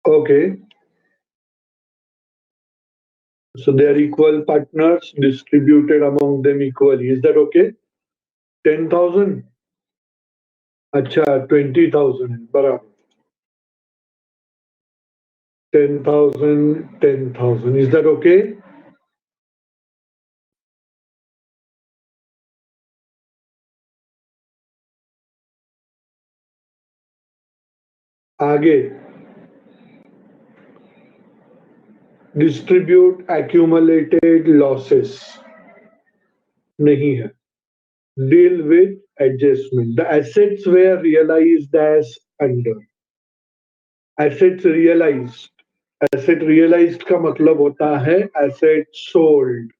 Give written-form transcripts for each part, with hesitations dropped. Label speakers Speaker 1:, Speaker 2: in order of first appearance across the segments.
Speaker 1: Okay. So they are equal partners distributed among them equally. Is that okay? 10,000? अच्छा 20,000 बराबर. 10,000, 10,000. Is that okay? आगे distribute accumulated losses नहीं है. Deal with adjustment. The assets were realized as under. Assets realized. Asset realized का मतलब होता है asset sold.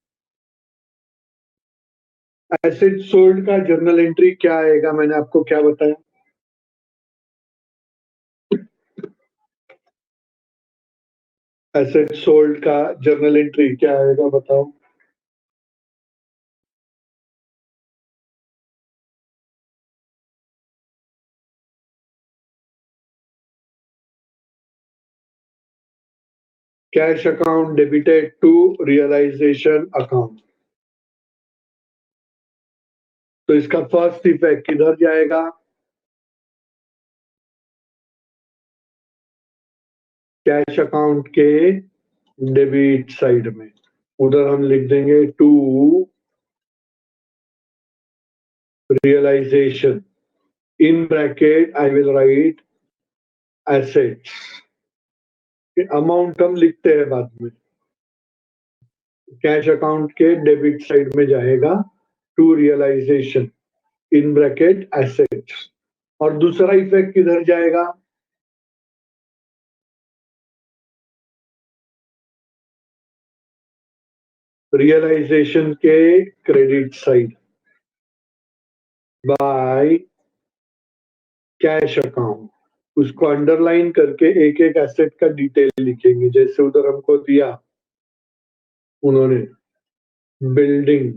Speaker 1: Asset sold का जर्नल एंट्री क्या आएगा? मैंने आपको क्या बताया? एसेट सोल्ड का जर्नल एंट्री क्या आएगा बताओ? Cash account debited to realization account. तो इसका फर्स्ट इफेक्ट किधर जाएगा? कैश अकाउंट के डेबिट साइड में. उधर हम लिख देंगे to realization. In bracket I will write assets. Amount हम लिखते हैं बाद में. कैश अकाउंट के डेबिट साइड में जाएगा to realization in bracket assets. और दूसरा इफेक्ट किधर जाएगा? रियलाइजेशन के credit side by cash account. उसको अंडरलाइन करके एक एक एसेट का डिटेल लिखेंगे. जैसे उधर हमको दिया उन्होंने building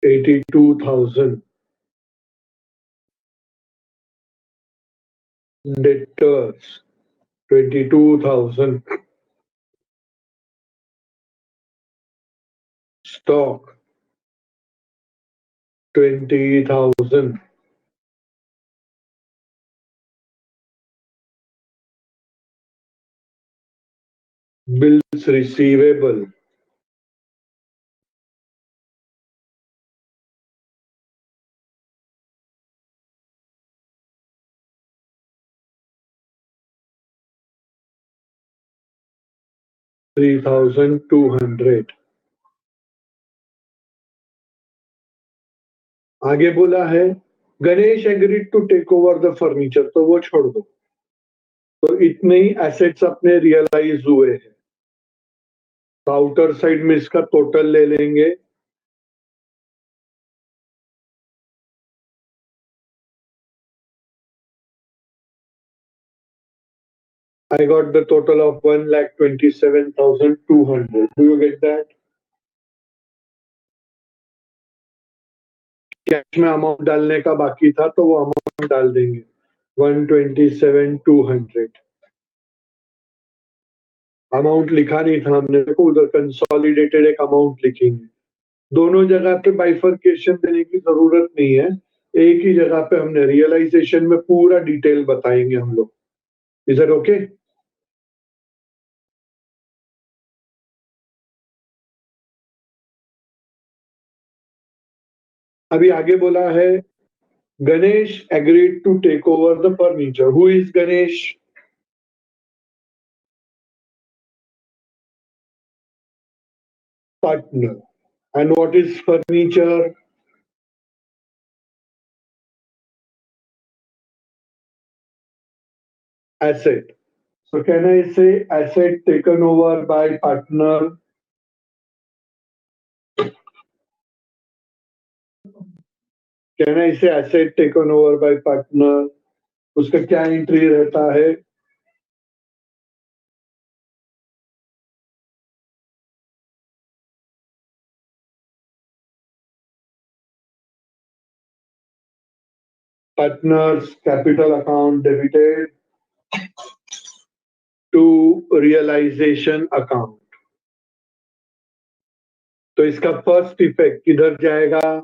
Speaker 1: 82,000, debtors 22,000, stock 20,000, bills receivable 3,200. आगे बोला है Ganesh agreed to take over the furniture. तो वो छोड़ दो. तो इतने ही एसेट्स अपने रियलाइज हुए हैं. तो आउटर साइड में इसका टोटल ले लेंगे. I got the total of 1,27,200. Do you get that? Cash में अमाउंट डालने का बाकी था तो वो अमाउंट डाल देंगे 127,200. अमाउंट लिखा नहीं था हमने को. उधर कंसोलिडेटेड एक अमाउंट लिखेंगे. दोनों जगह पे बाइफर्केशन देने की जरूरत नहीं है. एक ही जगह पे हमने रियलाइजेशन में पूरा डिटेल बताएंगे हम लोग. Is it okay? अभी आगे बोला है Ganesh agreed to take over the furniture. Who is Ganesh? Partner. And what is furniture? Asset. So can I say asset taken over by partner? Can I say asset taken over by partner? उसका क्या entry रहता है? Partners capital account debited to realization account. तो इसका first effect किधर जाएगा?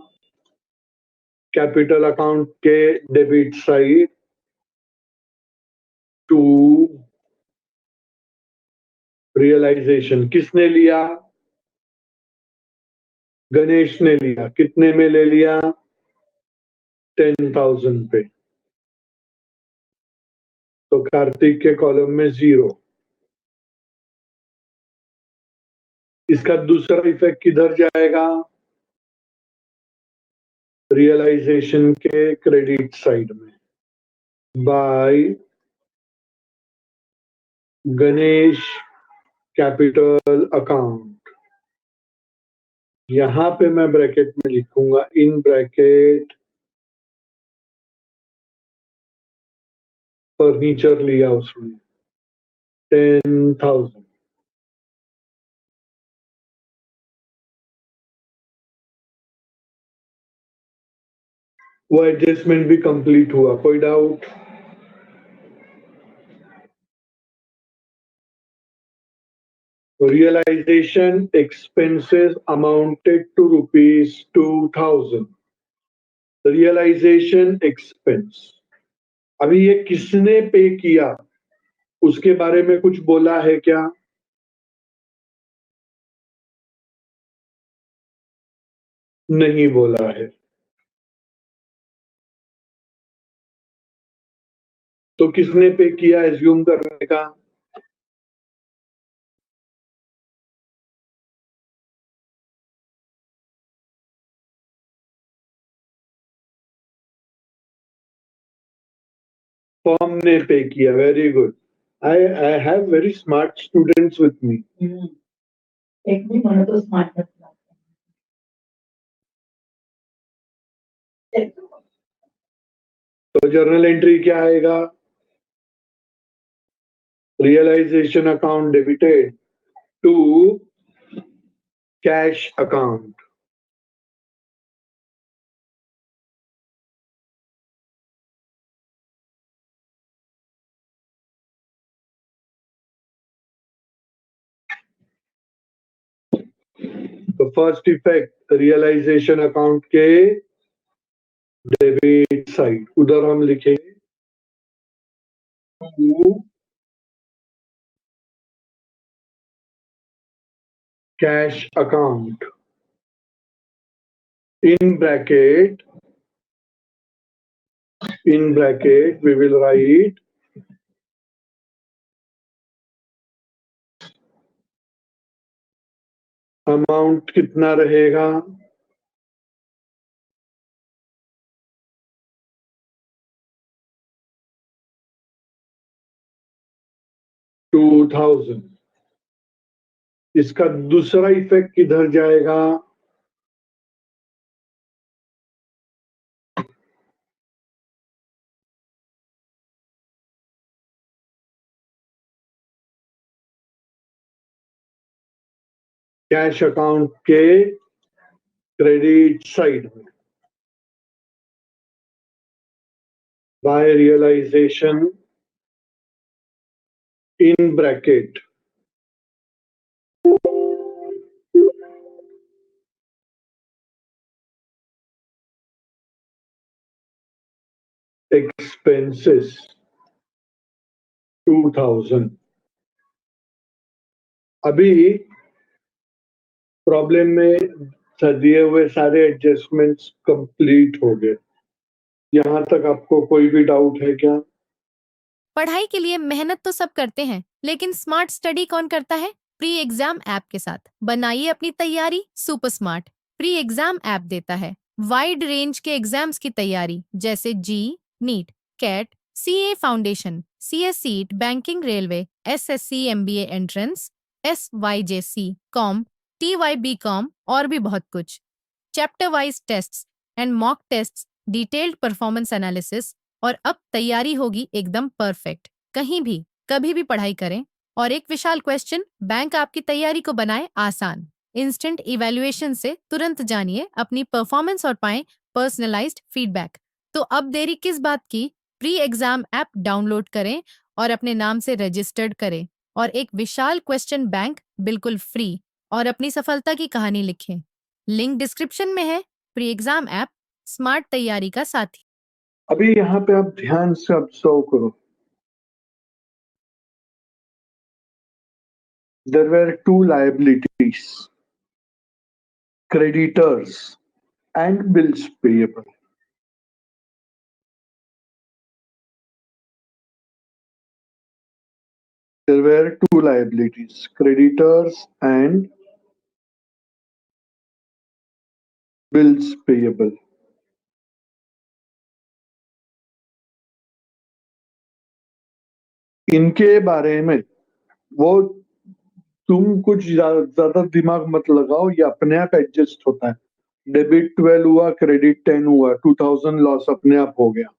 Speaker 1: Capital account के debit side to realization. किसने लिया? गणेश ने लिया। कितने में ले लिया? 10,000 पे। तो कार्तिक के कॉलम में 0। इसका दूसरा इफेक्ट किधर जाएगा? रियलाइजेशन के क्रेडिट साइड में बाय गणेश कैपिटल अकाउंट। यहां पे मैं ब्रैकेट में लिखूंगा, इन ब्रैकेट फर्नीचर लिया उसने 10,000। वो एडजस्टमेंट भी कंप्लीट हुआ। कोई doubt? Realization expenses amounted to rupees 2,000। Realization expense. अभी ये किसने पे किया उसके बारे में कुछ बोला है क्या? नहीं बोला है। तो किसने पे किया एज्यूम करने का? फॉर्म ने पे किया। Very good. I have very smart students with me.
Speaker 2: एक भी मन तो स्मार्ट
Speaker 1: तो जर्नल एंट्री क्या आएगा? Realization account debited to cash account. तो फर्स्ट इफेक्ट रियलाइजेशन अकाउंट के डेबिट साइड, उधर हम लिखेंगे to cash account. in bracket we will write amount कितना रहेगा? 2,000। इसका दूसरा इफेक्ट किधर जाएगा? कैश अकाउंट के क्रेडिट साइड में by realization in bracket expenses 2,000। अभी प्रॉब्लम में दिए हुए सारे एडजस्टमेंट्स कंप्लीट हो गए। यहां तक आपको कोई भी डाउट है क्या?
Speaker 3: पढ़ाई के लिए मेहनत तो सब करते हैं, लेकिन स्मार्ट स्टडी कौन करता है? प्री एग्जाम ऐप के साथ बनाइए अपनी तैयारी super smart. Pre exam app देता है वाइड रेंज के एग्जाम्स की तैयारी, जैसे JEE, NEET, CAT, CA foundation, CS CET, banking, railway, SSC, MBA entrance, SYJC, com, TY com और भी बहुत कुछ। Chapter wise tests and mock tests, detailed performance analysis, और अब तैयारी होगी एकदम परफेक्ट। कहीं भी कभी भी पढ़ाई करें। और एक विशाल क्वेश्चन बैंक आपकी तैयारी को बनाए आसान। इंस्टेंट इवैल्यूएशन से तुरंत जानिए अपनी परफॉर्मेंस और पाएं पर्सनलाइज्ड फीडबैक। तो अब देरी किस बात की? प्री एग्जाम ऐप डाउनलोड करें और अपने नाम से रजिस्टर्ड करें। और एक विशाल क्वेश्चन बैंक बिल्कुल फ्री और अपनी सफलता की कहानी लिखें। लिंक डिस्क्रिप्शन में है। प्री एग्जाम ऐप स्मार्ट तैयारी का साथी।
Speaker 1: अभी यहाँ पे आप ध्यान से ऑब्जर्व करो। There were two liabilities, creditors and bills payable. There were two liabilities, creditors and bills payable. इनके बारे में वो तुम कुछ ज्यादा दिमाग मत लगाओ, ये अपने आप एडजस्ट होता है। डेबिट 12 हुआ, क्रेडिट 10 हुआ, 2000 लॉस अपने आप हो गया।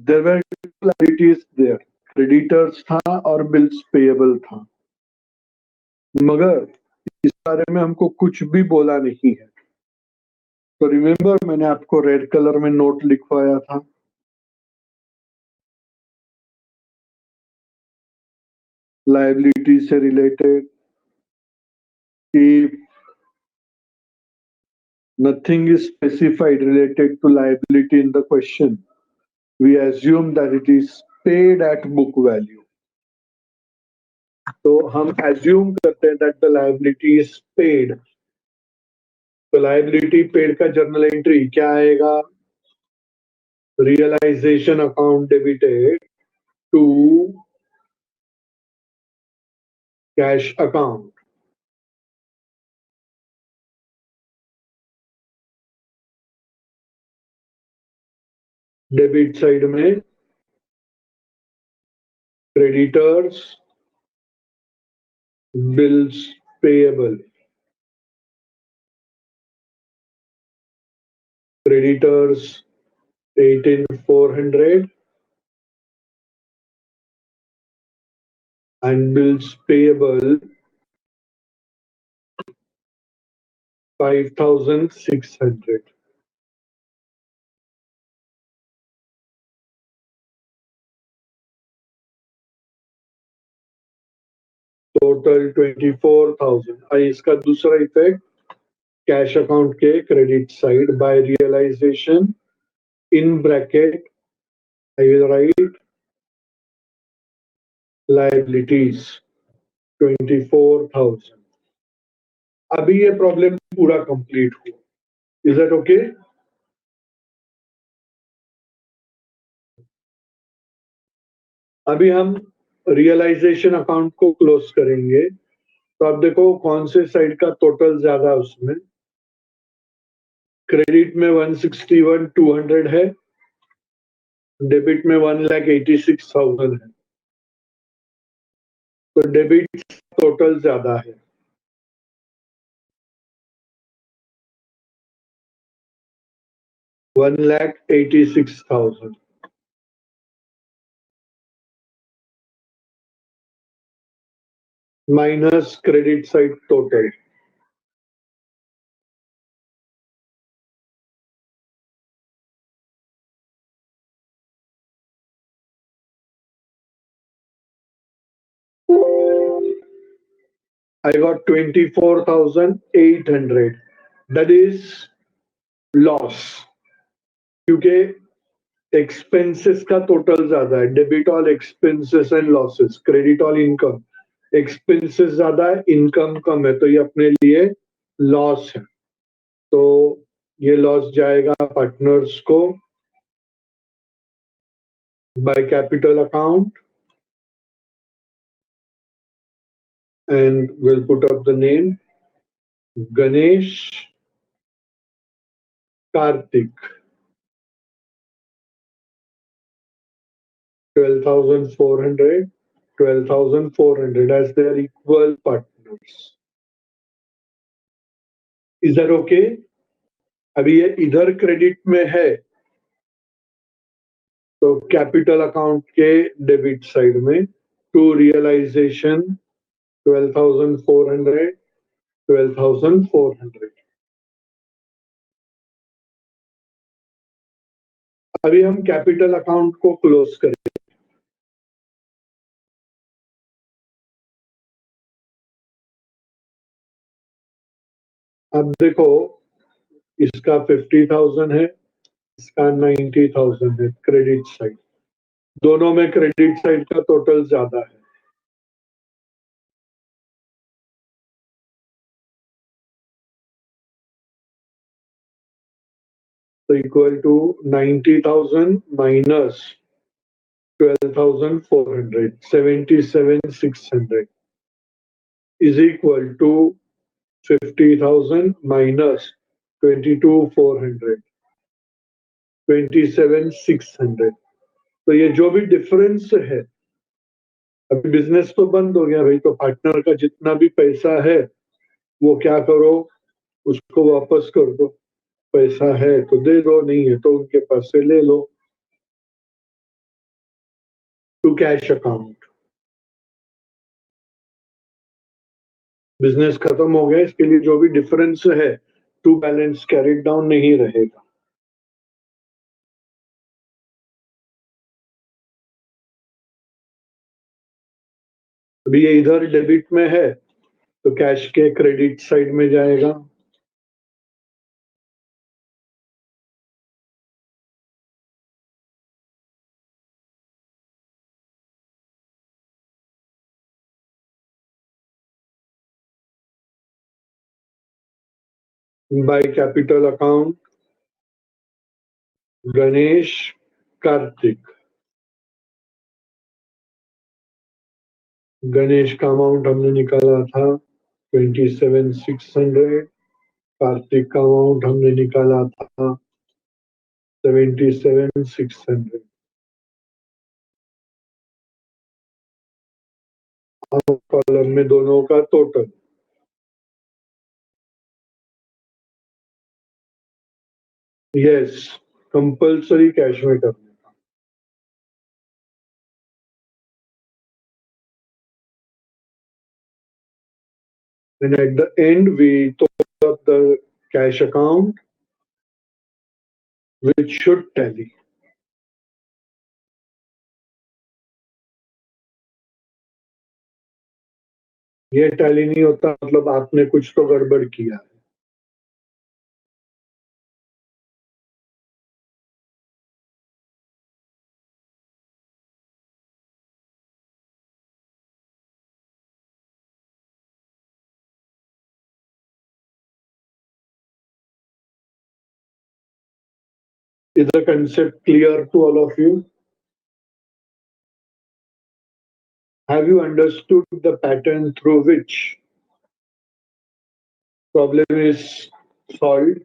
Speaker 1: There were clarities there, creditors था और बिल्स पेएबल था, मगर इस बारे में हमको कुछ भी बोला नहीं है। तो रिमेम्बर, मैंने आपको रेड कलर में नोट लिखवाया था, लायबिलिटी से related, if nothing is specified related to liability in the question, we assume that it is paid at book value. तो हम assume करते हैं that the liability is paid. तो liability paid का journal entry क्या आएगा? Realization account debited to cash account. Debit side में creditors, bills payable. Creditors 18,400 and bills payable 5,600. Total 24,000. इसका दूसरा इफेक्ट कैश अकाउंट के credit side by realization in bracket I will write liabilities 24,000. अभी ये problem पूरा complete हुआ. Is that okay? अभी हम रियलाइजेशन अकाउंट को क्लोज करेंगे. तो आप देखो कौन से साइड का टोटल ज्यादा है उसमें. क्रेडिट में 161,200 है, डेबिट में 1,86,000 है. तो डेबिट टोटल ज्यादा है. 1,86,000 minus credit side total. I got 24,800. That is loss. क्योंकि एक्सपेंसेस का टोटल ज्यादा है. Debit all expenses and losses, credit all income. Expenses ज्यादा है, इनकम कम है, तो ये अपने लिए लॉस है. तो ये लॉस जाएगा पार्टनर्स को by capital account and we'll put up the name Ganesh Karthik. 12,400, 12,400 as their equal partners. Is that okay? अभी ये इधर क्रेडिट में है, तो कैपिटल अकाउंट के डेबिट साइड में टू रियलाइजेशन 12,400, 12,400। अभी हम कैपिटल अकाउंट को क्लोज करें। अब देखो, इसका 50,000 है, इसका 90,000 है क्रेडिट साइड। दोनों में क्रेडिट साइड का टोटल ज्यादा है। तो equal to 90,000 minus 12,400, 77,600 is equal to 50,000 minus 22,400, 27,600। तो ये जो भी डिफरेंस है, अभी बिजनेस तो बंद हो गया भाई, तो पार्टनर का जितना भी पैसा है वो क्या करो, उसको वापस कर दो। पैसा है तो दे दो, नहीं है तो उनके पास से ले लो। To cash account. बिजनेस खत्म हो गया, इसके लिए जो भी डिफरेंस है टू बैलेंस कैरिड डाउन नहीं रहेगा। अभी ये इधर डेबिट में है तो कैश के क्रेडिट साइड में जाएगा। By capital account Ganesh, Kartik. Ganesh का अमाउंट हमने निकाला था 27,600। कार्तिक का अमाउंट हमने निकाला था 77,600। कॉलम में दोनों का टोटल। यस, कंपल्सरी कैश में करना। And at the end, we total up the cash account, which should tally. ये टैली नहीं होता मतलब आपने कुछ तो गड़बड़ किया है। Is the concept clear to all of you? Have you understood the pattern through which problem is solved?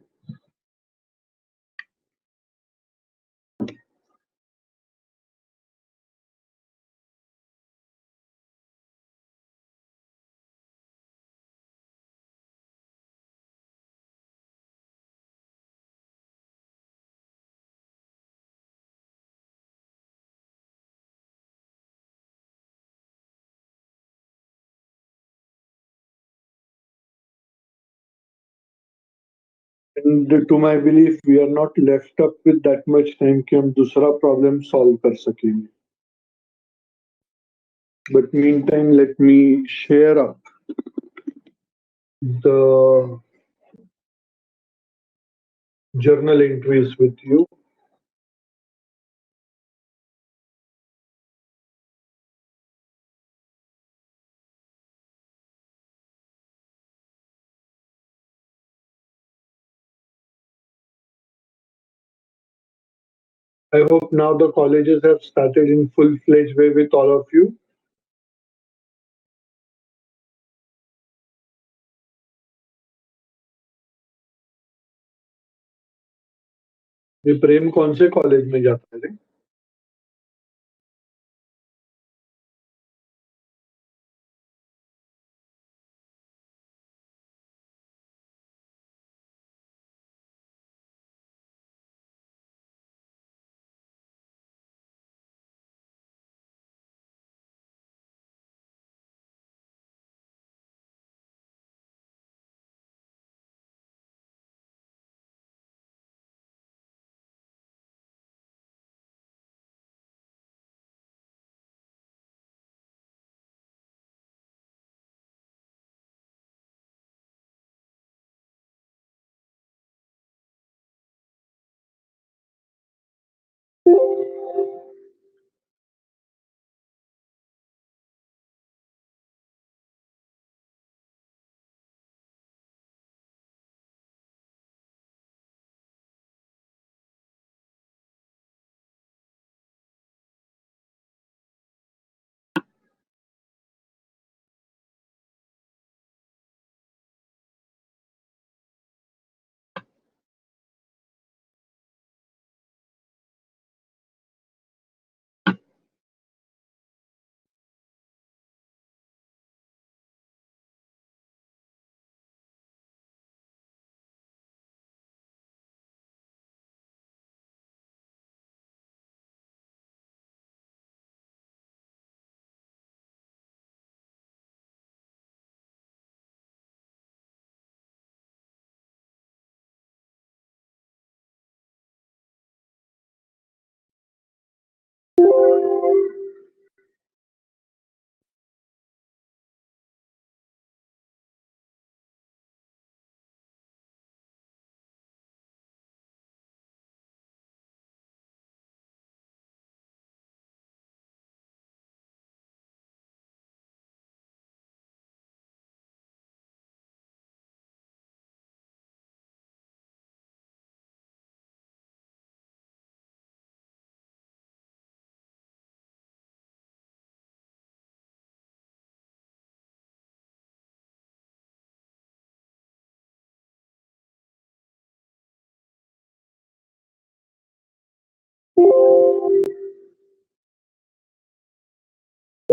Speaker 1: And to my belief, we are not left up with that much time कि हम दूसरा problem solve कर सकेंगे. But meantime, let me share up the journal entries with you. I hope now the colleges have started in full-fledged way with all of you. ये प्रेम कौन से college में जाता है?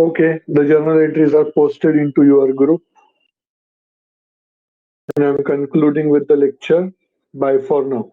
Speaker 1: Okay, the journal entries are posted into your group. And I'm concluding with the lecture. Bye for now.